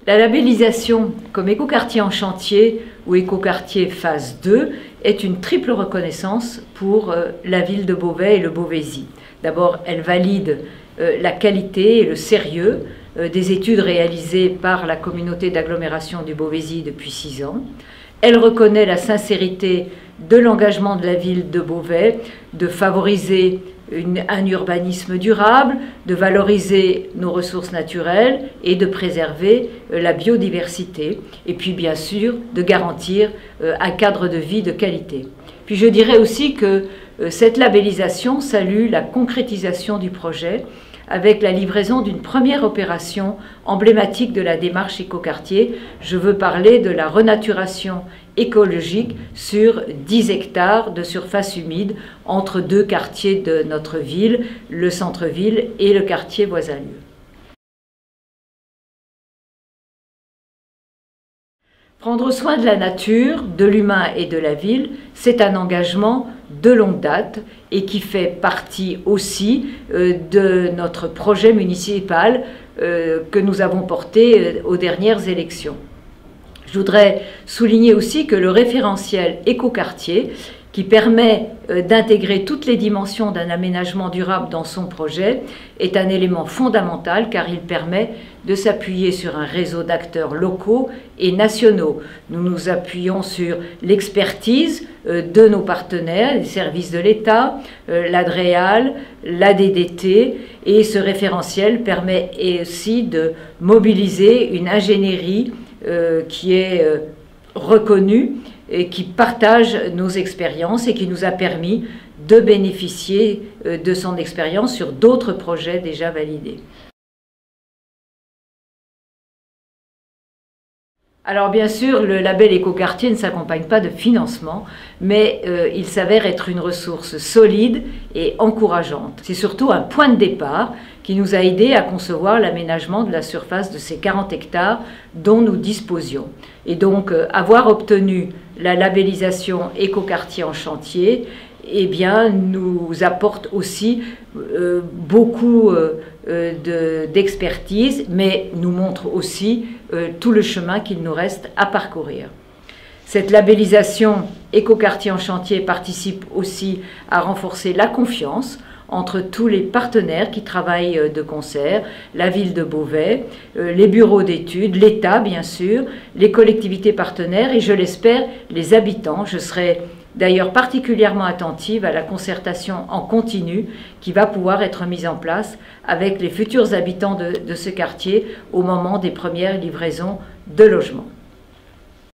La labellisation comme écoquartier en chantier ou écoquartier phase 2 est une triple reconnaissance pour la ville de Beauvais et le Beauvaisis. D'abord, elle valide la qualité et le sérieux des études réalisées par la communauté d'agglomération du Beauvaisis depuis 6 ans. Elle reconnaît la sincérité de l'engagement de la ville de Beauvais de favoriser un urbanisme durable, de valoriser nos ressources naturelles et de préserver la biodiversité, et puis bien sûr de garantir un cadre de vie de qualité. Puis je dirais aussi que cette labellisation salue la concrétisation du projet avec la livraison d'une première opération emblématique de la démarche écoquartier. Je veux parler de la renaturation écologique sur 10 hectares de surface humide entre deux quartiers de notre ville, le centre-ville et le quartier Boisailleux. Prendre soin de la nature, de l'humain et de la ville, c'est un engagement de longue date et qui fait partie aussi de notre projet municipal que nous avons porté aux dernières élections. Je voudrais souligner aussi que le référentiel écoquartier, qui permet d'intégrer toutes les dimensions d'un aménagement durable dans son projet, est un élément fondamental car il permet de s'appuyer sur un réseau d'acteurs locaux et nationaux. Nous nous appuyons sur l'expertise de nos partenaires, les services de l'État, l'ADREAL, l'ADDT, et ce référentiel permet aussi de mobiliser une ingénierie qui est reconnue et qui partage nos expériences et qui nous a permis de bénéficier de son expérience sur d'autres projets déjà validés. Alors bien sûr, le label écoquartier ne s'accompagne pas de financement, mais il s'avère être une ressource solide et encourageante. C'est surtout un point de départ qui nous a aidés à concevoir l'aménagement de la surface de ces 40 hectares dont nous disposions. Et donc, avoir obtenu la labellisation écoquartier en chantier, eh bien, nous apporte aussi beaucoup d'expertise, mais nous montre aussi tout le chemin qu'il nous reste à parcourir. Cette labellisation écoquartier en chantier participe aussi à renforcer la confiance entre tous les partenaires qui travaillent de concert, la ville de Beauvais, les bureaux d'études, l'État bien sûr, les collectivités partenaires et je l'espère les habitants. Je serai d'ailleurs particulièrement attentive à la concertation en continu qui va pouvoir être mise en place avec les futurs habitants de ce quartier au moment des premières livraisons de logements.